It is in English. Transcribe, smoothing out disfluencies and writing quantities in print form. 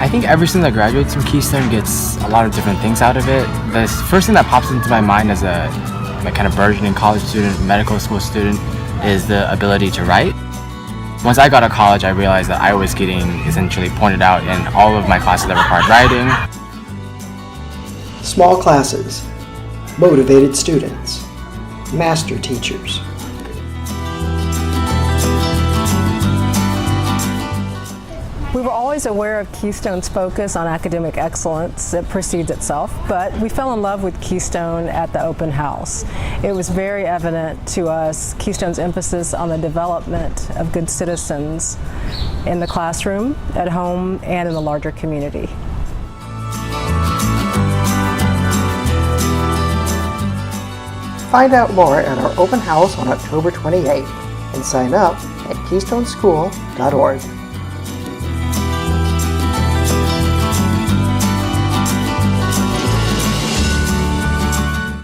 I think every student that graduates from Keystone gets a lot of different things out of it. The first thing that pops into my mind as a kind of burgeoning college student, medical school student, is the ability to write. Once I got to college, I realized that I was getting essentially pointed out in all of my classes that required writing. Small classes, motivated students, master teachers. We were always aware of Keystone's focus on academic excellence. It precedes itself, but we fell in love with Keystone at the open house. It was very evident to us Keystone's emphasis on the development of good citizens in the classroom, at home, and in the larger community. Find out more at our open house on October 28th and sign up at keystoneschool.org.